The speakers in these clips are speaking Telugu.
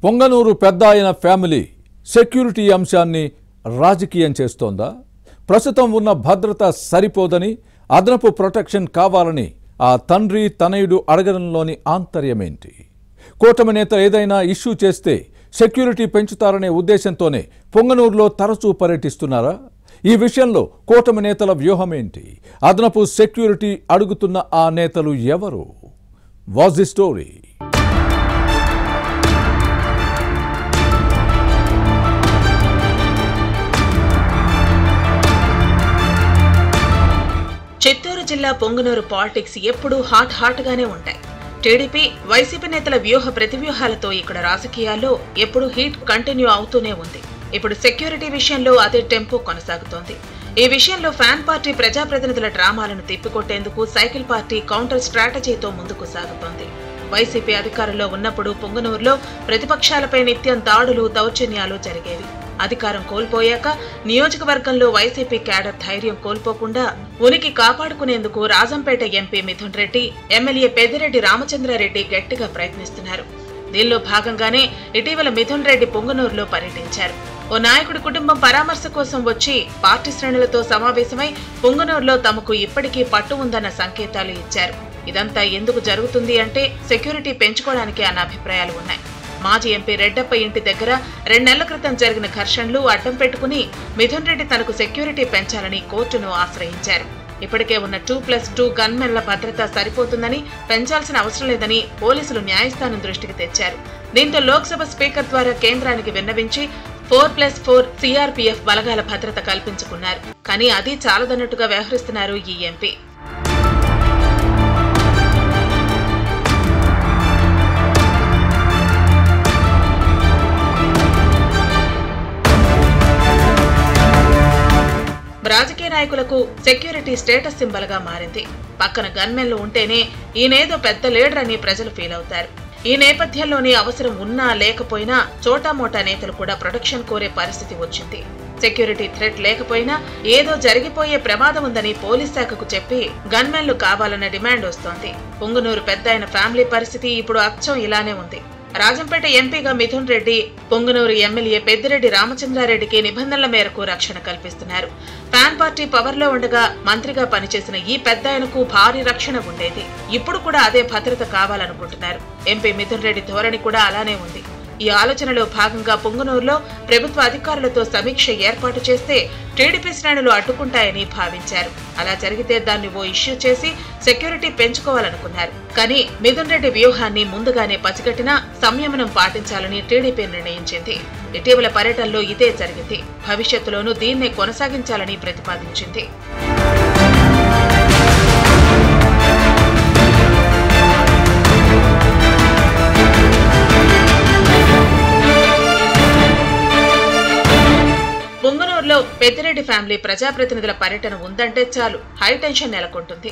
పొంగనూరు పెద్దాయన ఫ్యామిలీ సెక్యూరిటీ అంశాన్ని రాజకీయం చేస్తోందా? ప్రస్తుతం ఉన్న భద్రత సరిపోదని అదనపు ప్రొటెక్షన్ కావాలని ఆ తండ్రి తనయుడు అడగడంలోని ఆంతర్యమేంటి? కూటమి నేతలు ఏదైనా ఇష్యూ చేస్తే సెక్యూరిటీ పెంచుతారనే ఉద్దేశంతోనే పొంగనూరులో తరచూ పర్యటిస్తున్నారా? ఈ విషయంలో కూటమి నేతల వ్యూహమేంటి? అదనపు సెక్యూరిటీ అడుగుతున్న ఆ నేతలు ఎవరు? Was the story? చిత్తూరు జిల్లా పొంగనూరు పాలిటిక్స్ ఎప్పుడూ హాట్ గానే ఉంటాయి. టీడీపీ, వైసీపీ నేతల వ్యూహ ప్రతివ్యూహాలతో ఇక్కడ రాజకీయాల్లో ఎప్పుడూ హీట్ కంటిన్యూ అవుతూనే ఉంది. ఇప్పుడు సెక్యూరిటీ విషయంలో అదే టెంపో కొనసాగుతోంది. ఈ విషయంలో ఫ్యాన్ పార్టీ ప్రజాప్రతినిధుల డ్రామాలను తిప్పికొట్టేందుకు సైకిల్ పార్టీ కౌంటర్ స్ట్రాటజీతో ముందుకు సాగుతోంది. వైసీపీ అధికారంలో ఉన్నప్పుడు పొంగనూరులో ప్రతిపక్షాలపై నిత్యం దాడులు, దౌర్జన్యాలు జరిగేవి. అధికారం కోల్పోయాక నియోజకవర్గంలో వైసీపీ క్యాడర్ ధైర్యం కోల్పోకుండా ఉనికి కాపాడుకునేందుకు రాజంపేట ఎంపీ మిథున్ రెడ్డి, ఎమ్మెల్యే పెద్దిరెడ్డి రామచంద్రారెడ్డి గట్టిగా ప్రయత్నిస్తున్నారు. దీనిలో భాగంగానే ఇటీవల మిథున్ రెడ్డి పొంగనూరులో పర్యటించారు. ఓ నాయకుడి కుటుంబం పరామర్శ కోసం వచ్చి పార్టీ శ్రేణులతో సమావేశమై పొంగనూరులో తమకు ఇప్పటికీ పట్టు ఉందన్న సంకేతాలు ఇచ్చారు. ఇదంతా ఎందుకు జరుగుతుంది అంటే సెక్యూరిటీ పెంచుకోవడానికి అన్న అభిప్రాయాలు ఉన్నాయి. మాజీ ఎంపీ రెడ్డప్ప ఇంటి దగ్గర 2 నెలల క్రితం జరిగిన ఘర్షణలు అడ్డం పెట్టుకుని మిథున్ రెడ్డి తనకు సెక్యూరిటీ పెంచాలని కోర్టును ఆశ్రయించారు. ఇప్పటికే ఉన్న 2+2 గన్మెన్ల భద్రత సరిపోతుందని, పెంచాల్సిన అవసరం లేదని పోలీసులు న్యాయస్థానం దృష్టికి తెచ్చారు. దీంతో లోక్సభ స్పీకర్ ద్వారా కేంద్రానికి విన్నవించి 4+4 సిఆర్పీఎఫ్ బలగాల భద్రత కల్పించుకున్నారు. కానీ అది చాలదన్నట్టుగా వ్యవహరిస్తున్నారు ఈ ఎంపీ. రాజకీయ నాయకులకు సెక్యూరిటీ స్టేటస్ సింబల్ గా మారింది. పక్కన గన్మెన్లు ఉంటేనే ఈయనేదో పెద్ద లీడర్ అని ప్రజలు ఫీల్ అవుతారు. ఈ నేపథ్యంలోనే అవసరం ఉన్నా లేకపోయినా చోటామోటా నేతలు కూడా ప్రొటెక్షన్ కోరే పరిస్థితి వచ్చింది. సెక్యూరిటీ థ్రెట్ లేకపోయినా ఏదో జరిగిపోయే ప్రమాదం ఉందని పోలీస్ శాఖకు చెప్పి గన్మెన్లు కావాలన్న డిమాండ్ వస్తోంది. పొంగనూరు పెద్దాయన ఫ్యామిలీ పరిస్థితి ఇప్పుడు అచ్చం ఇలానే ఉంది. రాజంపేట ఎంపీగా మిథున్ రెడ్డి, పొంగనూరు ఎమ్మెల్యే పెద్దిరెడ్డి రామచంద్రారెడ్డికి నిబంధనల మేరకు రక్షణ కల్పిస్తున్నారు. ఫ్యాన్ పార్టీ పవర్లో ఉండగా మంత్రిగా పనిచేసిన ఈ పెద్దాయనకు భారీ రక్షణ ఉండేది. ఇప్పుడు కూడా అదే భద్రత కావాలనుకుంటున్నారు. ఎంపీ మిథున్ రెడ్డి ధోరణి కూడా అలానే ఉంది. ఈ ఆలోచనలో భాగంగా పొంగనూరులో ప్రభుత్వ అధికారులతో సమీక్ష ఏర్పాటు చేస్తే టీడీపీ శ్రేణులు అడ్డుకుంటాయని భావించారు. అలా జరిగితే దాన్ని ఓ ఇష్యూ చేసి సెక్యూరిటీ పెంచుకోవాలనుకున్నారు. కానీ మిథున్ రెడ్డి వ్యూహాన్ని ముందుగానే పసిగట్టినా సంయమనం పాటించాలని టీడీపీ నిర్ణయించింది. ఇటీవల పర్యటనలో ఇదే జరిగింది. భవిష్యత్తులోనూ దీన్నే కొనసాగించాలని ప్రతిపాదించింది. పొంగనూరులో పెద్దిరెడ్డి ఫ్యామిలీ ప్రజాప్రతినిధుల పర్యటన ఉందంటే చాలు హై టెన్షన్ నెలకొంటుంది.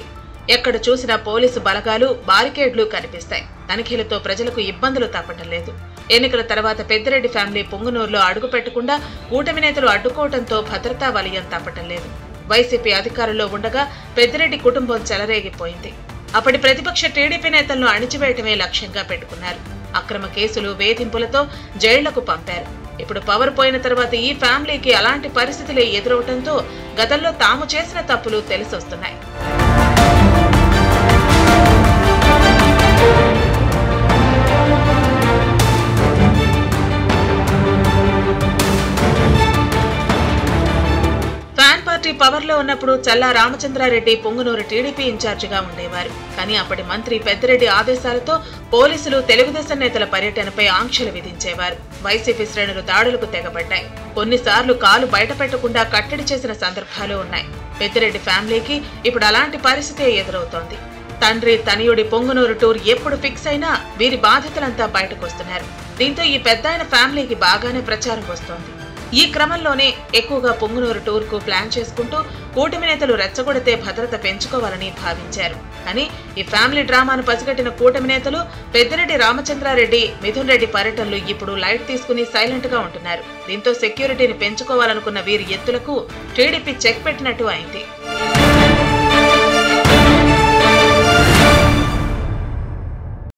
ఎక్కడ చూసినా పోలీసు బలగాలు, బారికేడ్లు కనిపిస్తాయి. తనిఖీలతో ప్రజలకు ఇబ్బందులు తప్పటం లేదు. ఎన్నికల తర్వాత పెద్దిరెడ్డి ఫ్యామిలీ పొంగనూరులో అడుగు పెట్టకుండా కూటమి నేతలు అడ్డుకోవడంతో భద్రతా వలయం తప్పటం లేదు. వైసీపీ అధికారంలో ఉండగా పెద్దిరెడ్డి కుటుంబం చెలరేగిపోయింది. అప్పటి ప్రతిపక్ష టీడీపీ నేతలను అణిచివేయటమే లక్ష్యంగా పెట్టుకున్నారు. అక్రమ కేసులు, వేధింపులతో జైళ్లకు పంపారు. ఇప్పుడు పవర్ పోయిన తర్వాత ఈ ఫ్యామిలీకి అలాంటి పరిస్థితులే ఎదురవటంతో గతంలో తాము చేసిన తప్పులు తెలిసొస్తున్నాయి. ఫ్యాన్ పార్టీ పవర్ లో ఉన్నప్పుడు చల్లా రామచంద్రారెడ్డి పొంగనూరు టీడీపీ ఇన్ఛార్జిగా ఉండేవారు. కానీ అప్పటి మంత్రి పెద్దిరెడ్డి ఆదేశాలతో పోలీసులు తెలుగుదేశం నేతల పర్యటనపై ఆంక్షలు విధించేవారు. వైసీపీ శ్రేణులు దాడులకు తెగబడ్డాయి. కొన్నిసార్లు కాలు బయట పెట్టకుండా కట్టడి చేసిన సందర్భాలు ఉన్నాయి. పెద్దిరెడ్డి ఫ్యామిలీకి ఇప్పుడు అలాంటి పరిస్థితే ఎదురవుతోంది. తండ్రి తనయుడి పొంగనూరు టూర్ ఎప్పుడు ఫిక్స్ అయినా వీరి బాధ్యతలంతా బయటకొస్తున్నారు. దీంతో ఈ పెద్దాయన ఫ్యామిలీకి బాగానే ప్రచారం వస్తోంది. ఈ క్రమంలోనే ఎక్కువగా పొంగనూరు టూర్ కు ప్లాన్ చేసుకుంటూ కూటమి నేతలు రెచ్చగొడితే భద్రత పెంచుకోవాలని భావించారు. కానీ ఈ ఫ్యామిలీ డ్రామాను పసిగట్టిన కూటమి నేతలు పెద్దిరెడ్డి రామచంద్రారెడ్డి, మిథున్ రెడ్డి పర్యటనలు ఇప్పుడు లైట్ తీసుకుని సైలెంట్ గా ఉంటున్నారు. దీంతో సెక్యూరిటీని పెంచుకోవాలనుకున్న వీరి ఎత్తులకు టీడీపీ చెక్ పెట్టినట్టు అయింది.